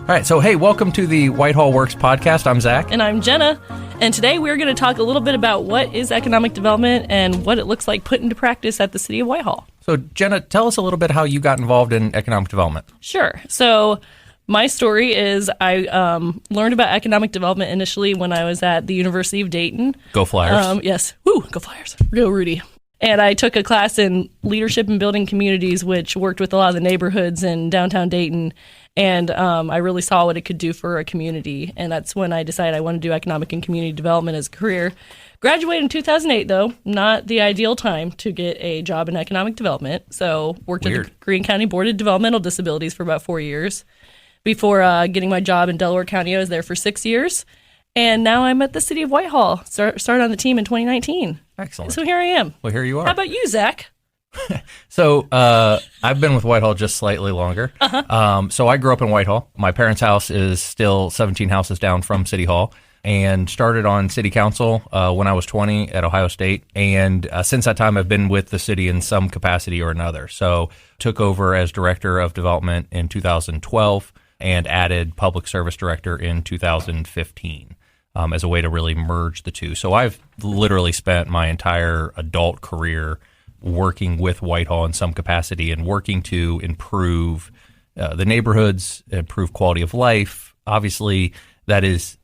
All right, so hey, welcome to the Whitehall Works podcast. I'm Zach. And I'm Jenna. And today we're going to talk a little bit about what is economic development and what it looks like put into practice at the city of Whitehall. So Jenna, tell us a little bit how you got involved in economic development. Sure. So my story is I learned about economic development initially when I was at the University of Dayton. Go Flyers. Yes. Woo, go Flyers. Go Rudy. And I took a class in leadership and building communities, which worked with a lot of the neighborhoods in downtown Dayton. And I really saw what it could do for a community. And that's when I decided I wanted to do economic and community development as a career. Graduated in 2008, though. Not the ideal time to get a job in economic development. So worked at the Greene County Board of Developmental Disabilities for about 4 years. Before getting my job in Delaware County, I was there for 6 years. And now I'm at the city of Whitehall. Started on the team in 2019. Excellent. So here I am. Well, here you are. How about you, Zach? So I've been with Whitehall just slightly longer. So I grew up in Whitehall. My parents' house is still 17 houses down from City Hall, and started on city council when I was 20 at Ohio State. And since that time, I've been with the city in some capacity or another. So took over as director of development in 2012 and added public service director in 2015 as a way to really merge the two. So I've literally spent my entire adult career working with Whitehall in some capacity and working to improve the neighborhoods, improve quality of life. Obviously, that is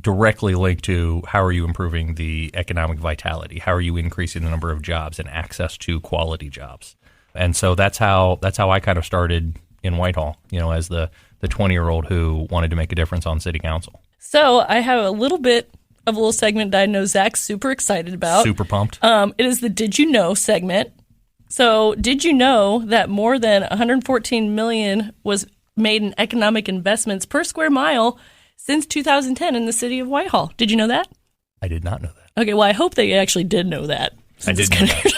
directly linked to how are you improving the economic vitality? How are you increasing the number of jobs and access to quality jobs? And so that's how I kind of started in Whitehall, as the 20-year-old who wanted to make a difference on city council. So I have a little bit of a little segment that I know Zach's super excited about. Super pumped. It is the Did You Know segment. So did you know that more than $114 million was made in economic investments per square mile since 2010 in the city of Whitehall? Did you know that? I did not know that. Okay, well, I hope they actually did know that. I did know that.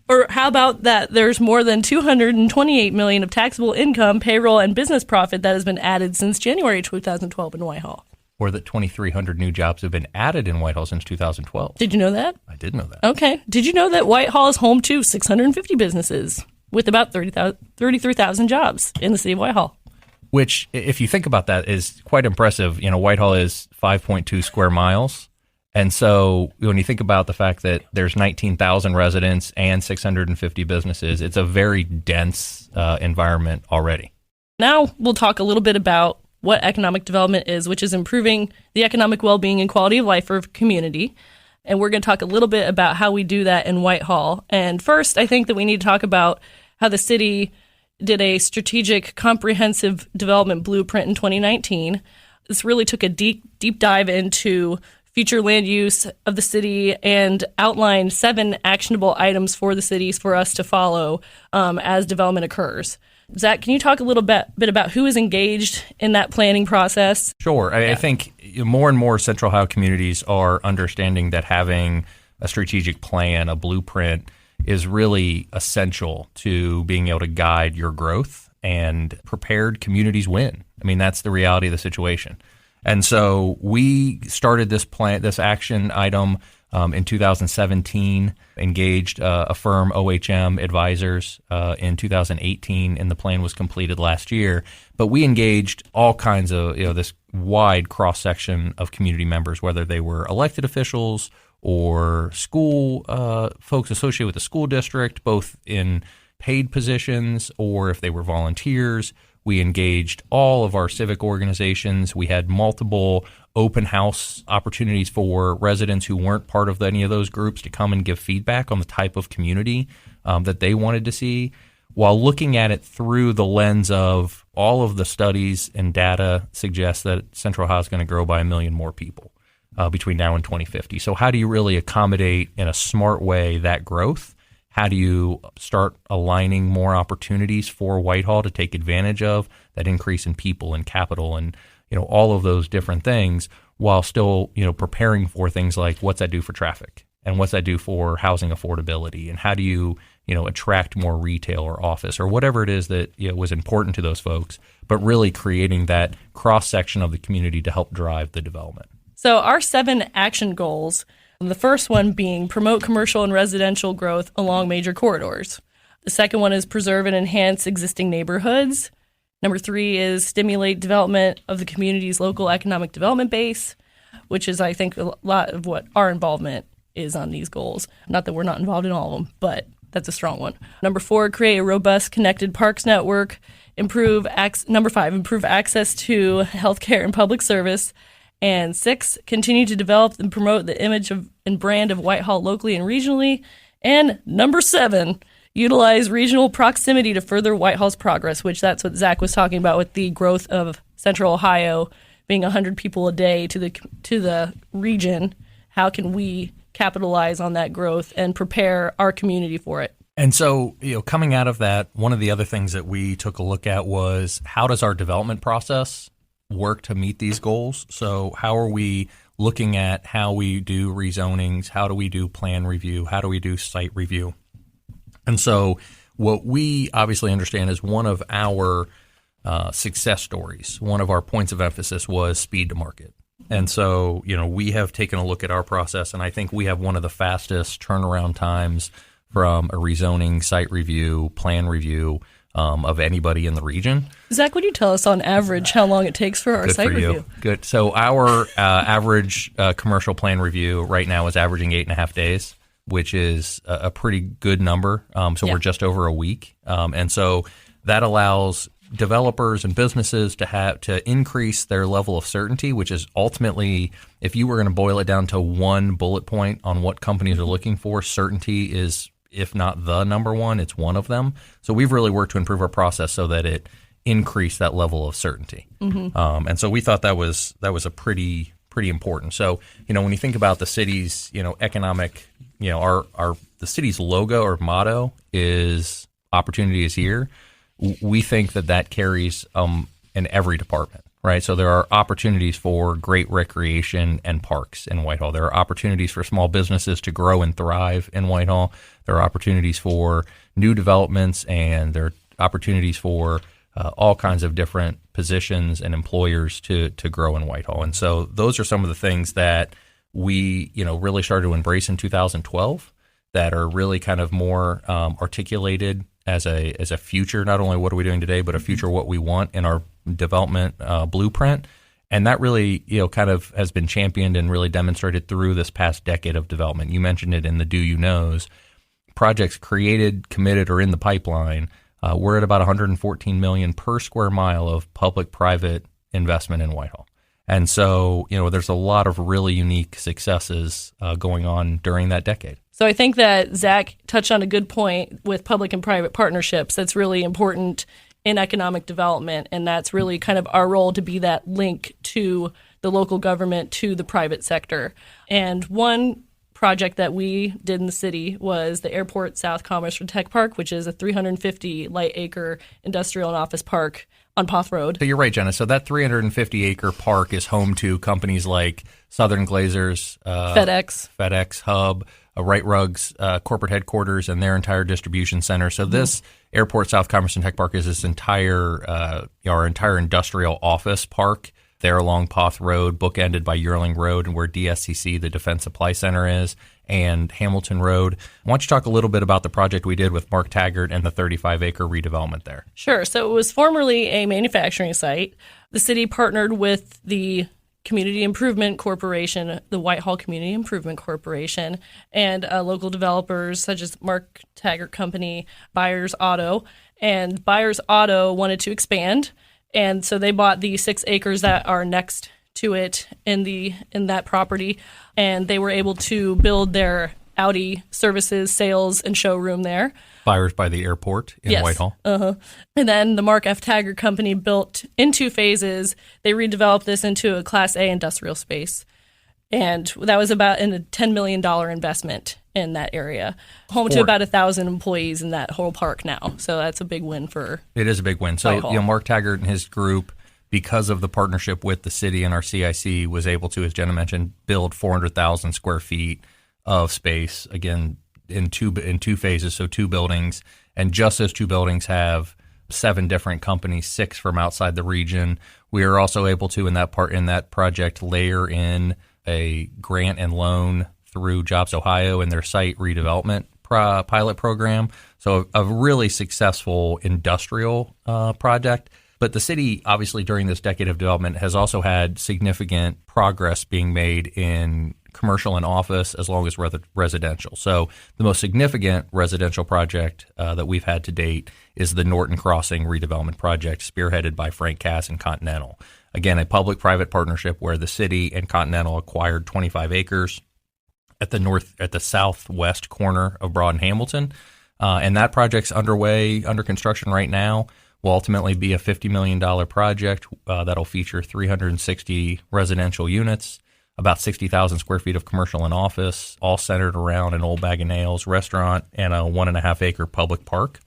Or how about that there's more than $228 million of taxable income, payroll, and business profit that has been added since January 2012 in Whitehall. Or that 2,300 new jobs have been added in Whitehall since 2012. Did you know that? I did know that. Okay. Did you know that Whitehall is home to 650 businesses with about 33,000 jobs in the city of Whitehall? Which, if you think about that, is quite impressive. Whitehall is 5.2 square miles. And so when you think about the fact that there's 19,000 residents and 650 businesses, it's a very dense environment already. Now we'll talk a little bit about what economic development is, which is improving the economic well-being and quality of life for a community. And we're going to talk a little bit about how we do that in Whitehall. And first, I think that we need to talk about how the city did a strategic comprehensive development blueprint in 2019. This really took a deep dive into future land use of the city and outlined 7 actionable items for the cities for us to follow as development occurs. Zach, can you talk a little bit about who is engaged in that planning process? Sure. I think more and more Central Ohio communities are understanding that having a strategic plan, a blueprint, is really essential to being able to guide your growth, and prepared communities win. I mean, that's the reality of the situation. And so we started this action item in 2017, engaged a firm, OHM Advisors, in 2018, and the plan was completed last year. But we engaged all kinds of, this wide cross-section of community members, whether they were elected officials or school folks associated with the school district, both in paid positions or if they were volunteers. We engaged all of our civic organizations. We had multiple open house opportunities for residents who weren't part of any of those groups to come and give feedback on the type of community that they wanted to see, while looking at it through the lens of all of the studies and data suggest that Central Ohio is going to grow by 1 million more people between now and 2050. So how do you really accommodate in a smart way that growth? How do you start aligning more opportunities for Whitehall to take advantage of that increase in people and capital and all of those different things, while still preparing for things like what's that do for traffic and what's that do for housing affordability, and how do you attract more retail or office or whatever it is that was important to those folks, but really creating that cross section of the community to help drive the development. So our 7 action goals. The first one being promote commercial and residential growth along major corridors. The second one is preserve and enhance existing neighborhoods. Number 3 is stimulate development of the community's local economic development base, which is, I think, a lot of what our involvement is on these goals. Not that we're not involved in all of them, but that's a strong one. Number 4, create a robust connected parks network. Number 5, improve access to healthcare and public service. And 6, continue to develop and promote the image and brand of Whitehall locally and regionally. And number 7, utilize regional proximity to further Whitehall's progress, which that's what Zach was talking about with the growth of Central Ohio being 100 people a day to the region. How can we capitalize on that growth and prepare our community for it? And so, coming out of that, one of the other things that we took a look at was how does our development process work to meet these goals? So how are we looking at how we do rezonings? How do we do plan review? How do we do site review? And so what we obviously understand is one of our success stories, one of our points of emphasis was speed to market. And so, we have taken a look at our process, and I think we have one of the fastest turnaround times from a rezoning, site review, plan review of anybody in the region. Zach, would you tell us on average how long it takes for our site review? Good. So our average commercial plan review right now is averaging 8.5 days, which is a pretty good number. We're just over a week. And so that allows developers and businesses to increase their level of certainty, which is ultimately, if you were going to boil it down to one bullet point on what companies are looking for, certainty is, if not the number one, it's one of them. So we've really worked to improve our process so that it increased that level of certainty. Mm-hmm. And so we thought that was a pretty important. So, when you think about the city's, economic, the city's logo or motto is opportunity is here. We think that carries in every department, right? So there are opportunities for great recreation and parks in Whitehall. There are opportunities for small businesses to grow and thrive in Whitehall. There are opportunities for new developments, and there are opportunities for all kinds of different positions and employers to grow in Whitehall. And so those are some of the things that we, really started to embrace in 2012 that are really kind of more articulated as a future, not only what are we doing today, but a future what we want in our development blueprint. And that really, kind of has been championed and really demonstrated through this past decade of development. You mentioned it in the Do You Knows. Projects created, committed, or in the pipeline, we're at about $114 million per square mile of public-private investment in Whitehall. And so, there's a lot of really unique successes going on during that decade. So I think that Zach touched on a good point with public and private partnerships. That's really important in economic development, and that's really kind of our role to be that link to the local government, to the private sector. And one project that we did in the city was the Airport South Commerce and Tech Park, which is a 350 light acre industrial and office park on Poth Road. So you're right, Jenna. So that 350-acre park is home to companies like Southern Glazers, FedEx Hub, Right Rugs corporate headquarters, and their entire distribution center. So this Airport South Commerce and Tech Park is this entire our entire industrial office park there along Poth Road, bookended by Yearling Road, and where DSCC, the Defense Supply Center, is, and Hamilton Road. Why don't you talk a little bit about the project we did with Mark Taggart and the 35-acre redevelopment there? Sure. So it was formerly a manufacturing site. The city partnered with the Community Improvement Corporation, the Whitehall Community Improvement Corporation, and local developers such as Mark Taggart Company, Byers Auto. And Byers Auto wanted to expand, and so they bought the 6 acres that are next to it in that property, and they were able to build their Audi services, sales, and showroom there. Byers by the airport in Whitehall. And then the Mark F. Taggart Company built in 2 phases. They redeveloped this into a Class A industrial space. And that was about a $10 million investment in that area. Home to about 1,000 employees in that whole park now. So that's a big win for It is a big win. So, Mark Taggart and his group, because of the partnership with the city and our CIC, was able to, as Jenna mentioned, build 400,000 square feet of space, again, in two phases, so 2 buildings. And just those 2 buildings have 7 different companies, 6 from outside the region. We are also able to, in that project, layer in a grant and loan through Jobs Ohio and their site redevelopment pilot program. So a really successful industrial project. But the city, obviously, during this decade of development has also had significant progress being made in commercial and office as long as residential. So the most significant residential project that we've had to date is the Norton Crossing redevelopment project, spearheaded by Frank Cass and Continental. Again, a public-private partnership where the city and Continental acquired 25 acres at the southwest corner of Broad and Hamilton. And that project's underway, under construction right now. Will ultimately be a $50 million project that'll feature 360 residential units, about 60,000 square feet of commercial and office, all centered around an Old Bag of Nails restaurant and a 1.5 acre public park.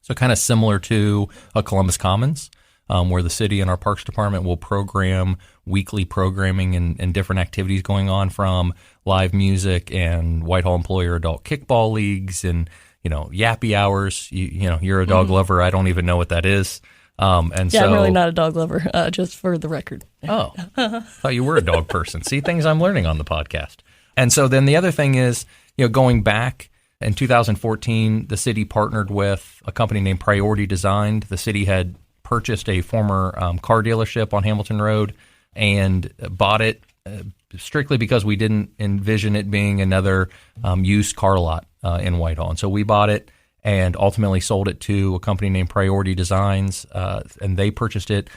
So kind of similar to a Columbus Commons, where the city and our Parks Department will program weekly programming and different activities going on, from live music and Whitehall Employer Adult Kickball Leagues and yappy hours. You're a dog lover. I don't even know what that is. I'm really not a dog lover, just for the record. Oh, thought you were a dog person. See, things I'm learning on the podcast. And so then the other thing is, going back in 2014, the city partnered with a company named Priority Design. The city had purchased a former car dealership on Hamilton Road and bought it strictly because we didn't envision it being another used car lot in Whitehall. And so we bought it and ultimately sold it to a company named Priority Designs, and they purchased it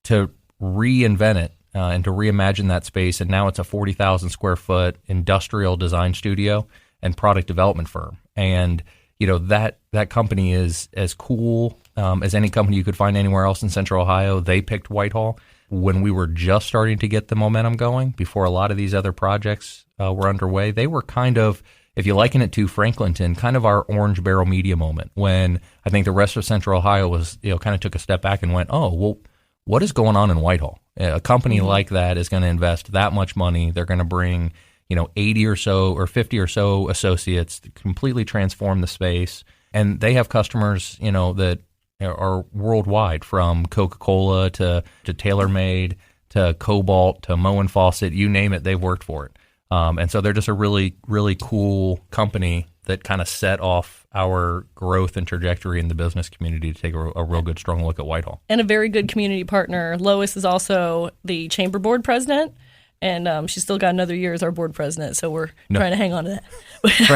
to reinvent it and to reimagine that space. And now it's a 40,000 square foot industrial design studio and product development firm. And that company is as cool as any company you could find anywhere else in Central Ohio. They picked Whitehall when we were just starting to get the momentum going, before a lot of these other projects were underway. They were kind of, if you liken it to Franklinton, kind of our Orange Barrel Media moment, when I think the rest of Central Ohio was, kind of took a step back and went, oh, well, what is going on in Whitehall? A company like that is going to invest that much money. They're going to bring, 80 or so or 50 or so associates to completely transform the space. And they have customers, that are worldwide, from Coca-Cola to TaylorMade to Cobalt to Moen Fawcett, you name it, they've worked for it. And so they're just a really, really cool company that kind of set off our growth and trajectory in the business community to take a real good, strong look at Whitehall. And a very good community partner. Lois is also the chamber board president, and she's still got another year as our board president, so we're trying to hang on to that.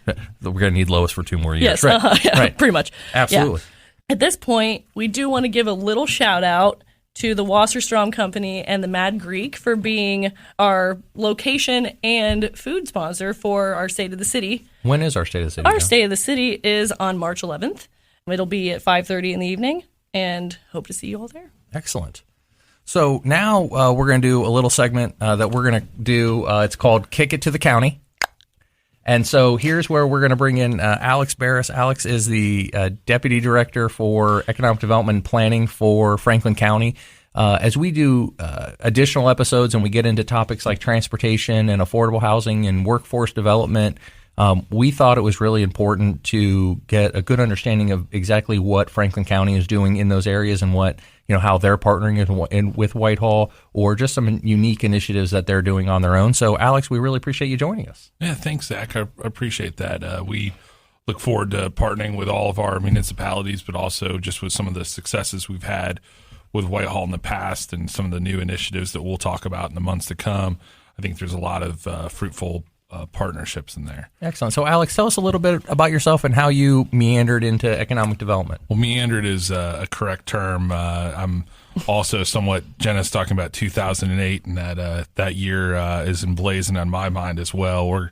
Right. We're going to need Lois for 2 more years. Yes, right. Pretty much. Absolutely. Yeah. At this point, we do want to give a little shout out to the Wasserstrom Company and the Mad Greek for being our location and food sponsor for our State of the City. When is our State of the City? Our State of the City is on March 11th. It'll be at 5:30 in the evening, and hope to see you all there. Excellent. So now we're going to do a little segment that we're going to do. It's called Kick It to the County. And so here's where we're going to bring in Alex Barris. Alex is the Deputy Director for Economic Development and Planning for Franklin County. As we do additional episodes and we get into topics like transportation and affordable housing and workforce development, we thought it was really important to get a good understanding of exactly what Franklin County is doing in those areas and what, how they're partnering with Whitehall, or just some unique initiatives that they're doing on their own. So, Alex, we really appreciate you joining us. Yeah, thanks, Zach. I appreciate that. We look forward to partnering with all of our municipalities, but also just with some of the successes we've had with Whitehall in the past and some of the new initiatives that we'll talk about in the months to come. I think there's a lot of fruitful partnerships in there. Excellent. So, Alex, tell us a little bit about yourself and how you meandered into economic development. Well, meandered is a correct term. I'm also somewhat, Jenna's talking about 2008, and that year is emblazoned on my mind as well.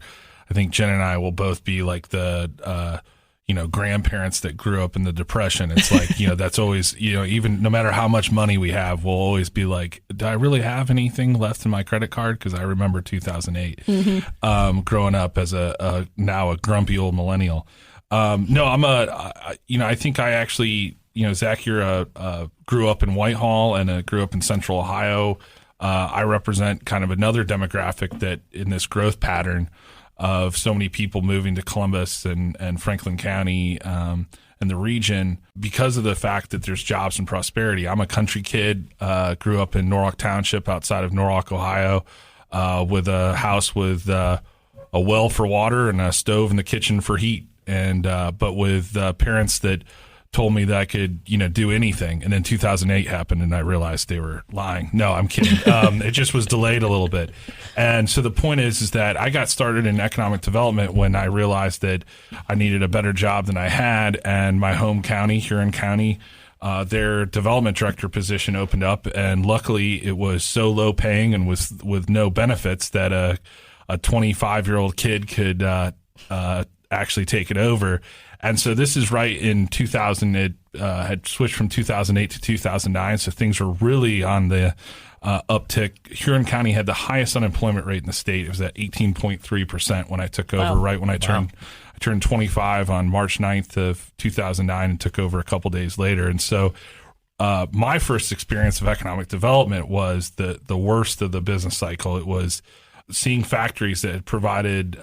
I think Jen and I will both be like the grandparents that grew up in the Depression. It's like, that's always, even no matter how much money we have, we'll always be like, do I really have anything left in my credit card? Because I remember 2008, growing up as now a grumpy old millennial. I think I actually, Zach, grew up in Whitehall and grew up in Central Ohio. I represent kind of another demographic that in this growth pattern of so many people moving to Columbus and Franklin County and the region because of the fact that there's jobs and prosperity. I'm a country kid, grew up in Norwalk Township outside of Norwalk, Ohio, with a house with a well for water and a stove in the kitchen for heat, and but with parents that told me that I could, do anything. And then 2008 happened and I realized they were lying. No, I'm kidding. It just was delayed a little bit. And so the point is that I got started in economic development when I realized that I needed a better job than I had. And my home county, Huron County, their development director position opened up. And luckily it was so low paying and with no benefits that a 25-year-old kid could actually take it over. And so this is right in 2000. It had switched from 2008 to 2009. So things were really on the uptick. Huron County had the highest unemployment rate in the state. It was at 18.3% when I took over, right when I turned 25 on March 9th of 2009 and took over a couple days later. And so my first experience of economic development was the worst of the business cycle. It was seeing factories that had provided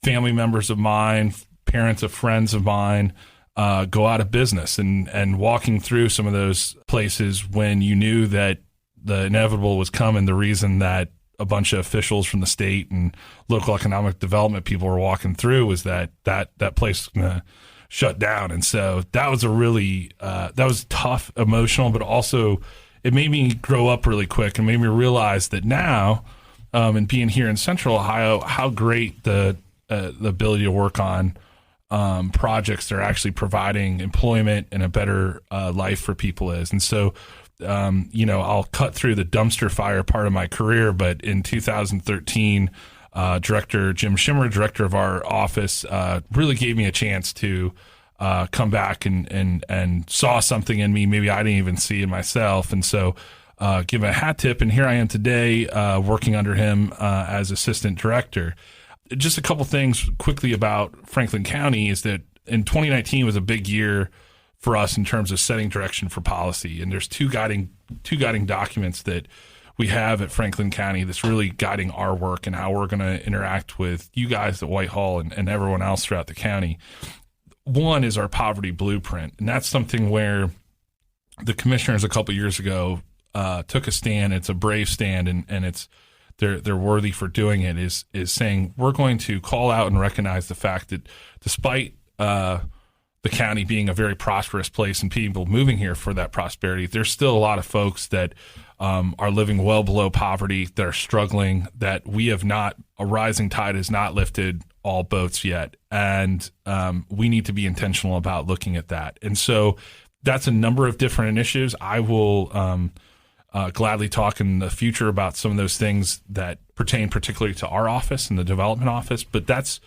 family members of mine, parents of friends of mine, go out of business, and walking through some of those places when you knew that the inevitable was coming. The reason that a bunch of officials from the state and local economic development people were walking through was that place was going to shut down. And so that was a really, that was tough, emotional, but also it made me grow up really quick and made me realize that now, and being here in Central Ohio, how great the ability to work on projects that are actually providing employment and a better life for people is. And so, I'll cut through the dumpster fire part of my career, but in 2013, Director Jim Schimmer, director of our office, really gave me a chance to come back and saw something in me maybe I didn't even see in myself. And so give him a hat tip, and here I am today working under him as assistant director. Just a couple things quickly about Franklin County is that in 2019 was a big year for us in terms of setting direction for policy. And there's two guiding documents that we have at Franklin County that's really guiding our work and how we're going to interact with you guys at Whitehall and everyone else throughout the county. One is our poverty blueprint. And that's something where the commissioners a couple years ago took a stand. It's a brave stand, and it's they're worthy for doing it, is saying we're going to call out and recognize the fact that despite the county being a very prosperous place and people moving here for that prosperity, there's still a lot of folks that are living well below poverty, that are struggling, that a rising tide has not lifted all boats yet. And we need to be intentional about looking at that. And so that's a number of different initiatives. I will gladly talk in the future about some of those things that pertain particularly to our office and the development office. But that's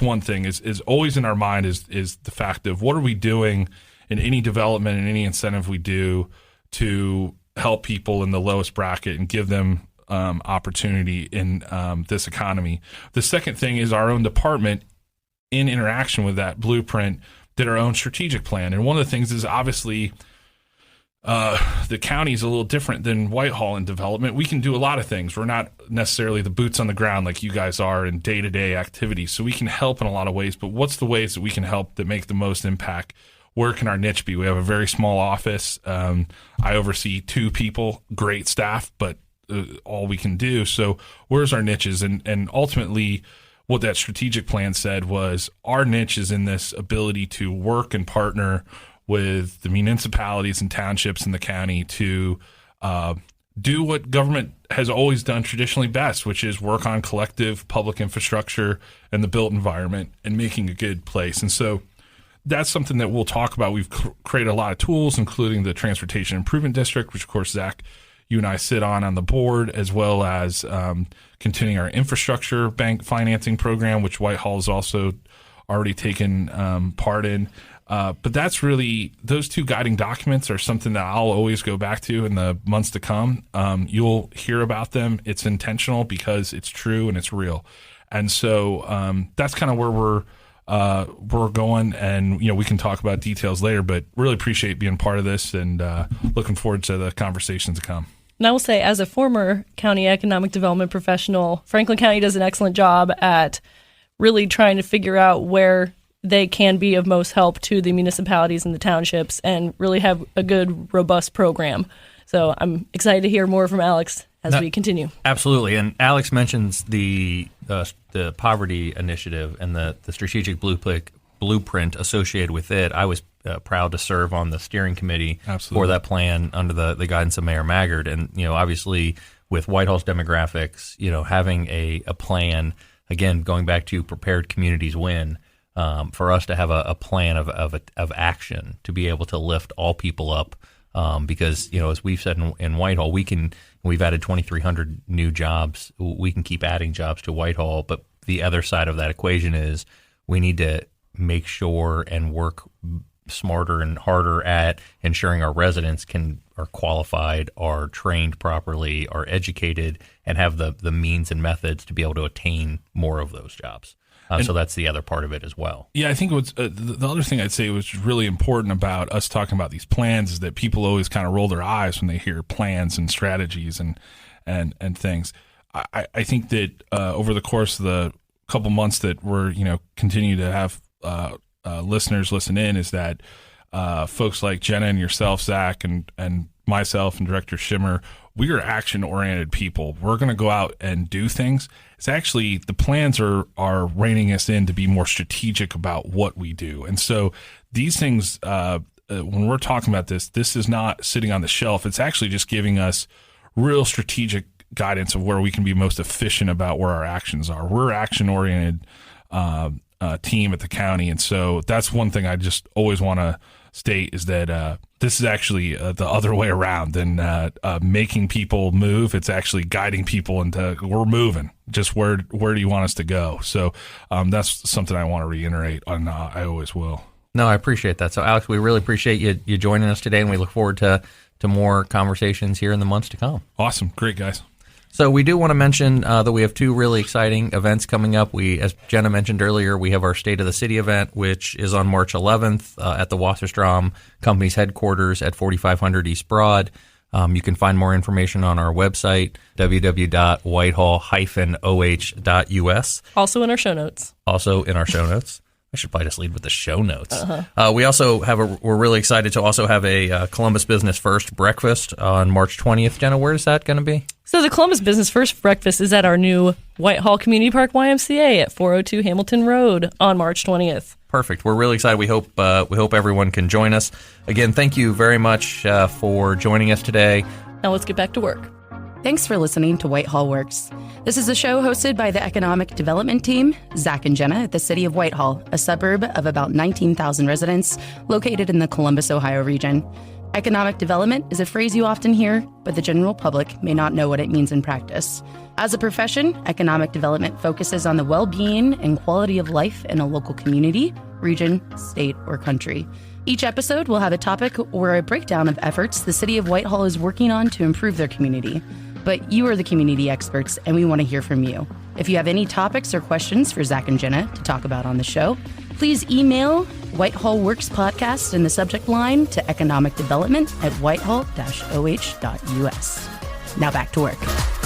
one thing is always in our mind is the fact of what are we doing in any development and any incentive we do to help people in the lowest bracket and give them opportunity in this economy. The second thing is our own department in interaction with that blueprint did our own strategic plan. And one of the things is obviously the county is a little different than Whitehall in development. We can do a lot of things. We're not necessarily the boots on the ground like you guys are in day-to-day activities. So we can help in a lot of ways, but what's the ways that we can help that make the most impact? Where can our niche be? We have a very small office. I oversee 2 people, great staff, but all we can do. So where's our niches? And ultimately what that strategic plan said was our niche is in this ability to work and partner with the municipalities and townships in the county to do what government has always done traditionally best, which is work on collective public infrastructure and the built environment and making a good place. And so that's something that we'll talk about. We've created a lot of tools, including the Transportation Improvement District, which, of course, Zach, you and I sit on the board, as well as continuing our infrastructure bank financing program, which Whitehall has also already taken part in. But that's really, those 2 guiding documents are something that I'll always go back to in the months to come. You'll hear about them. It's intentional because it's true and it's real. And so that's kind of where we're going, and we can talk about details later, but really appreciate being part of this and looking forward to the conversations to come. And I will say, as a former county economic development professional, Franklin County does an excellent job at really trying to figure out where they can be of most help to the municipalities and the townships and really have a good, robust program. So I'm excited to hear more from Alex as we continue. Absolutely. And Alex mentions the poverty initiative and the strategic blueprint associated with it. I was proud to serve on the steering committee Absolutely. for that plan under the guidance of Mayor Maggard. And, obviously with Whitehall's demographics, having a plan, again, going back to prepared communities win, for us to have a plan of action to be able to lift all people up. Because, as we've said in Whitehall, we've added 2,300 new jobs. We can keep adding jobs to Whitehall, but the other side of that equation is we need to make sure and work smarter and harder at ensuring our residents are qualified, are trained properly, are educated, and have the means and methods to be able to attain more of those jobs. So that's the other part of it as well. Yeah, I think what's the other thing I'd say was really important about us talking about these plans is that people always kind of roll their eyes when they hear plans and strategies and things. I think that over the course of the couple months that we're continue to have listeners listen in, is that folks like Jenna and yourself, Zach, and myself and Director Schimmer, we are action-oriented people. We're going to go out and do things. It's actually the plans are reining us in to be more strategic about what we do. And so these things, when we're talking about this is not sitting on the shelf. It's actually just giving us real strategic guidance of where we can be most efficient about where our actions are. We're action-oriented team at the county. And so that's one thing I just always want to state is that this is actually the other way around than making people move. It's actually guiding people into we're moving. Just where do you want us to go? So that's something I want to reiterate, and I always will. No, I appreciate that. So, Alex, we really appreciate you joining us today, and we look forward to more conversations here in the months to come. Awesome. Great, guys. So we do want to mention that we have two really exciting events coming up. As Jenna mentioned earlier, we have our State of the City event, which is on March 11th at the Wasserstrom Company's headquarters at 4500 East Broad. You can find more information on our website, www.whitehall-oh.us. Also in our show notes. I should probably just lead with the show notes. We also we're really excited to also have a Columbus Business First breakfast on March 20th. Jenna, where is that going to be? So the Columbus Business First breakfast is at our new Whitehall Community Park YMCA at 402 Hamilton Road on March 20th. Perfect. We're really excited. We hope everyone can join us. Again, thank you very much for joining us today. Now let's get back to work. Thanks for listening to Whitehall Works. This is a show hosted by the Economic Development Team, Zach and Jenna, at the city of Whitehall, a suburb of about 19,000 residents located in the Columbus, Ohio region. Economic development is a phrase you often hear, but the general public may not know what it means in practice. As a profession, economic development focuses on the well-being and quality of life in a local community, region, state, or country. Each episode will have a topic or a breakdown of efforts the city of Whitehall is working on to improve their community. But you are the community experts, and we want to hear from you. If you have any topics or questions for Zach and Jenna to talk about on the show, please email Whitehall Works Podcast in the subject line to economicdevelopment@whitehall-oh.us. Now back to work.